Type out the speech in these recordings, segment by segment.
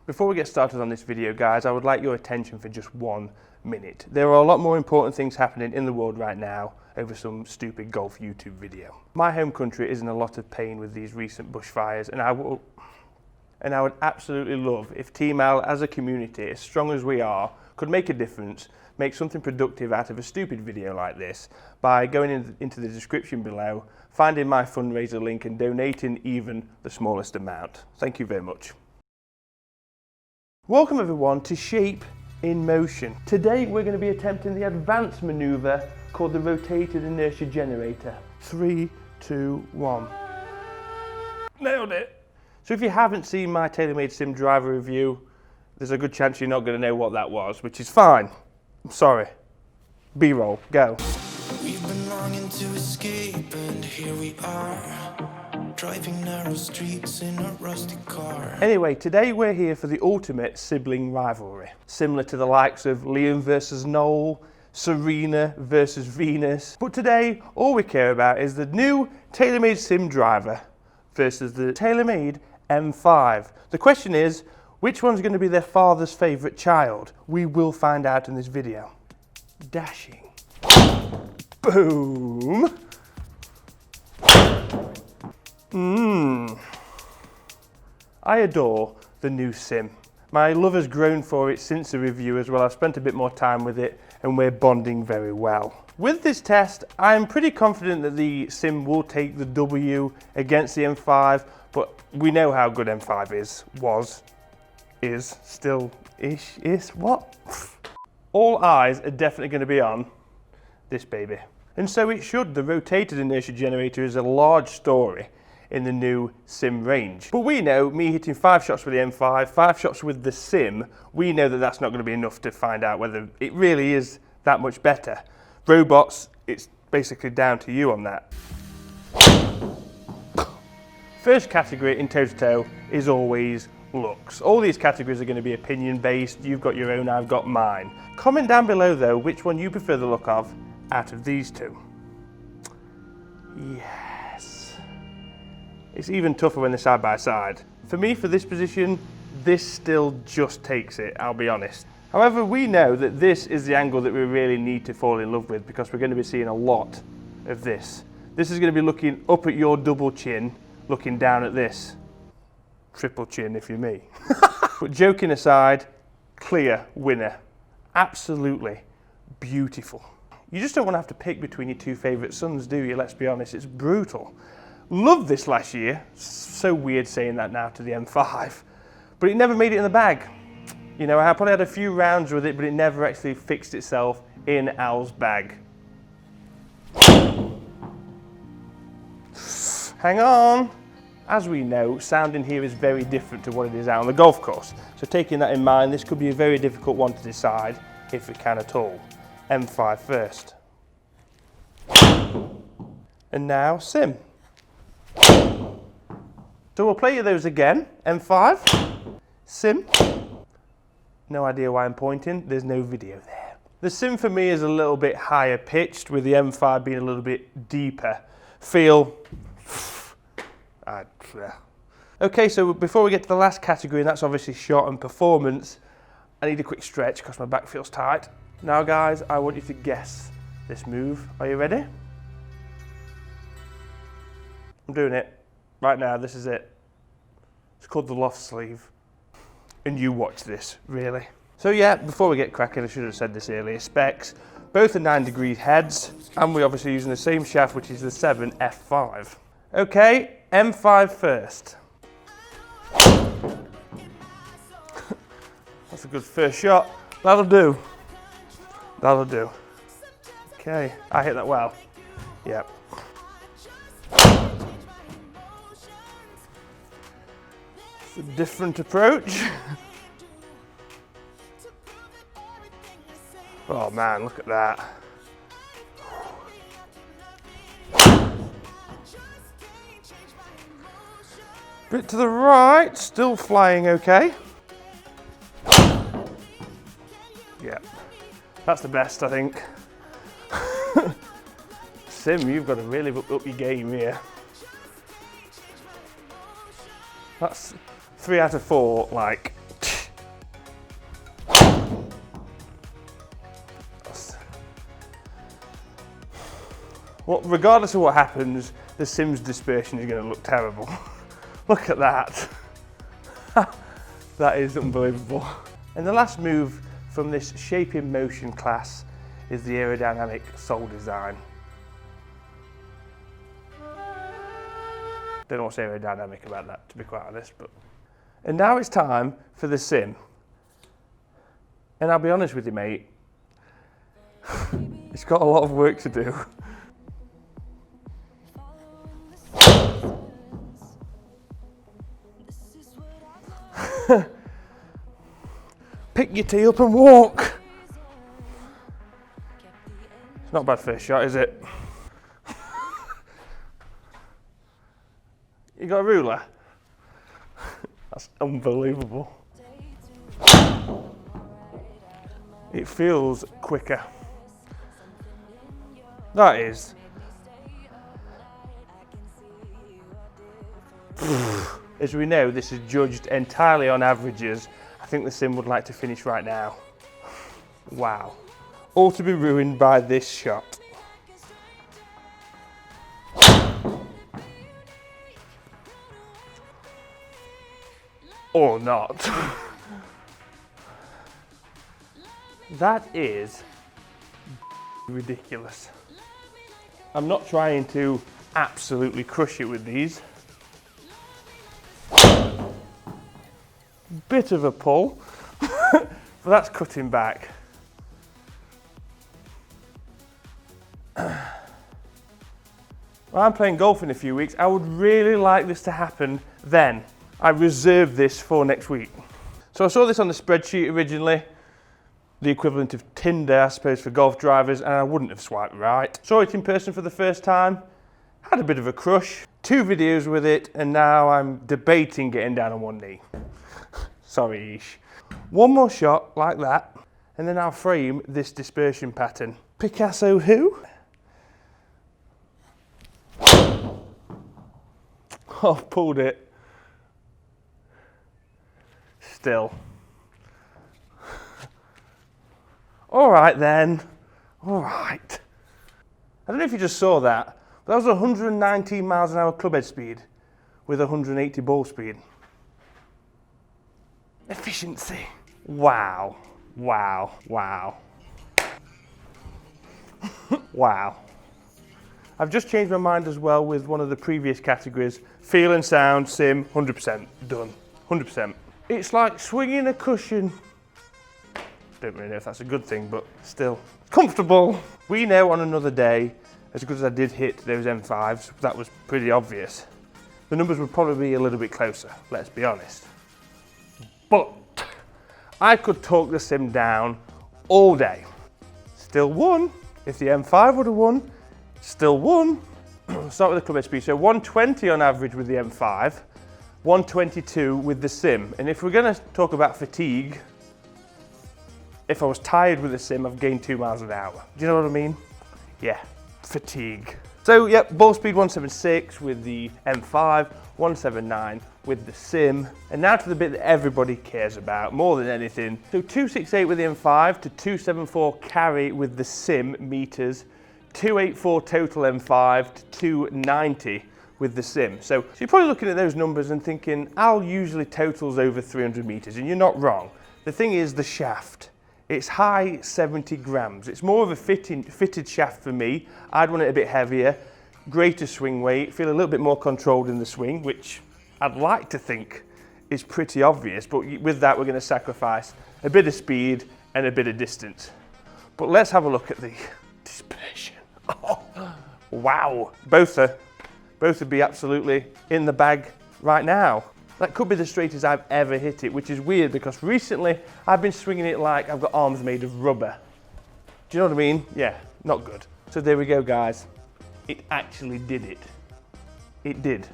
Before we get started on this video, guys, I would like your attention for just 1 minute. There are a lot more important things happening in the world right now over some stupid golf YouTube video. My home country is in a lot of pain with these recent bushfires, and I would absolutely love if Team Al as a community, as strong as we are, could make a difference, make something productive out of a stupid video like this by going into the description below, finding my fundraiser link and donating even the smallest amount. Thank you very much. Welcome everyone to Shape in Motion. Today we're going to be attempting the advanced maneuver called the rotated inertia generator. 3, 2, 1. Nailed it! So if you haven't seen my TaylorMade SIM Driver review, there's a good chance you're not going to know what that was, which is fine. I'm sorry. B-roll, go. We've been longing to escape and here we are, driving narrow streets in a rusty car. Anyway, today we're here for the ultimate sibling rivalry. Similar to the likes of Liam versus Noel, Serena versus Venus. But today, all we care about is the new TaylorMade SIM Driver versus the TaylorMade M5. The question is, which one's going to be their father's favourite child? We will find out in this video. Dashing. Boom. I adore the new SIM. My love has grown for it since the review as well. I've spent a bit more time with it and we're bonding very well. With this test, I'm pretty confident that the SIM will take the W against the M5, but we know how good M5 is, still is, what? All eyes are definitely going to be on this baby. And so it should. The rotated inertia generator is a large story in the new SIM range. But we know, me hitting 5 shots with the M5, 5 shots with the SIM, we know that that's not going to be enough to find out whether it really is that much better. Robots, it's basically down to you on that. First category in toe-to-toe is always looks. All these categories are going to be opinion based. You've got your own, I've got mine. Comment down below though which one you prefer the look of out of these two. Yes. It's even tougher when they're side by side. For me, for this position, this still just takes it, I'll be honest. However, we know that this is the angle that we really need to fall in love with because we're going to be seeing a lot of this. This is going to be looking up at your double chin, looking down at this. Triple chin if you're me. But joking aside, clear winner. Absolutely beautiful. You just don't want to have to pick between your two favourite sons, do you? Let's be honest, it's brutal. Loved this last year. So weird saying that now to the M5. But it never made it in the bag. You know, I probably had a few rounds with it, but it never actually fixed itself in Al's bag. Hang on. As we know, sound in here is very different to what it is out on the golf course. So taking that in mind, this could be a very difficult one to decide, if it can at all. M5 first. And now SIM. So we'll play those again. M5, SIM. No idea why I'm pointing, there's no video there. The SIM for me is a little bit higher pitched, with the M5 being a little bit deeper. Feel. Okay, so before we get to the last category, and that's obviously shot and performance, I need a quick stretch because my back feels tight. Now guys, I want you to guess this move. Are you ready? I'm doing it. Right now, this is it. It's called the loft sleeve. And you watch this, really. So yeah, before we get cracking, I should have said this earlier, specs. Both are 9-degree heads, and we're obviously using the same shaft, which is the 7F5. Okay, M5 first. That's a good first shot. That'll do. That'll do. Okay, I hit that well. Yep. It's a different approach. Oh man, look at that. Bit to the right, still flying okay. Yeah, that's the best, I think. Sim, you've got to really up your game here. That's 3 out of 4, like, Well, regardless of what happens, the sim's dispersion is going to look terrible. Look at that. That is unbelievable. And the last move from this shape in motion class is the aerodynamic sole design. Don't know what's aerodynamic about that, to be quite honest. And now it's time for the sim. And I'll be honest with you, mate, it's got a lot of work to do. Pick your tee up and walk. It's not a bad first shot, is it? You got a ruler? That's unbelievable. It feels quicker. That is. As we know, this is judged entirely on averages. I think the sim would like to finish right now. Wow. All to be ruined by this shot. Or not. That is ridiculous. I'm not trying to absolutely crush it with these. Bit of a pull, but that's cutting back. Well, I'm playing golf in a few weeks. I would really like this to happen then. I reserved this for next week. So I saw this on the spreadsheet originally, the equivalent of Tinder, I suppose, for golf drivers, and I wouldn't have swiped right. Saw it in person for the first time, had a bit of a crush, 2 videos with it, and now I'm debating getting down on one knee. Sorry, Ish. One more shot like that, and then I'll frame this dispersion pattern. Picasso who? Oh, I've pulled it. Still. All right then. All right. I don't know if you just saw that, but that was 119 miles an hour clubhead speed with 180 ball speed. Efficiency. Wow. Wow. Wow. Wow. I've just changed my mind as well with one of the previous categories. Feel and sound, sim, 100%. Done. 100%. It's like swinging a cushion. Don't really know if that's a good thing, but still. Comfortable. We know on another day, as good as I did hit those M5s, that was pretty obvious. The numbers would probably be a little bit closer, let's be honest. But I could talk the sim down all day. Still won. If the M5 would have won, still won. Start with the clubhead speed. So 120 on average with the M5, 122 with the sim. And if we're going to talk about fatigue, if I was tired with the sim, I've gained 2 miles an hour. Do you know what I mean? Yeah, fatigue. So yep, ball speed 176 with the M5, 179 with the sim. And now to the bit that everybody cares about more than anything. So 268 with the M5 to 274 carry with the sim meters, 284 total M5 to 290 with the sim. So you're probably looking at those numbers and thinking, Al usually totals over 300 meters, and you're not wrong. The thing is the shaft. It's high 70 grams. It's more of a fitted shaft for me. I'd want it a bit heavier, greater swing weight, feel a little bit more controlled in the swing, which I'd like to think is pretty obvious, but with that we're going to sacrifice a bit of speed and a bit of distance. But let's have a look at the dispersion. Oh, wow, both would be absolutely in the bag right now. That could be the straightest I've ever hit it, which is weird because recently I've been swinging it like I've got arms made of rubber. Do you know what I mean? Yeah, not good. So there we go, guys. It actually did it. It did.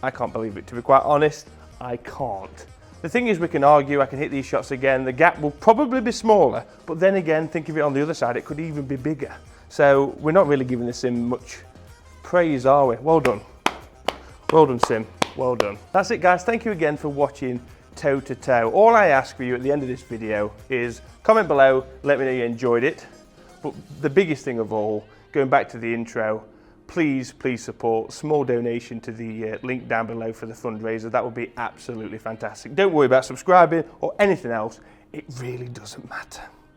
I can't believe it, to be quite honest. I can't. The thing is, we can argue, I can hit these shots again. The gap will probably be smaller, but then again, think of it on the other side, it could even be bigger. So we're not really giving the sim much praise, are we? Well done. Well done, sim. Well done. That's it, guys. Thank you again for watching Toe to Toe. All I ask for you at the end of this video is comment below, let me know you enjoyed it. But the biggest thing of all, going back to the intro, please support. Small donation to the link down below for the fundraiser. That would be absolutely fantastic. Don't worry about subscribing or anything else. It really doesn't matter.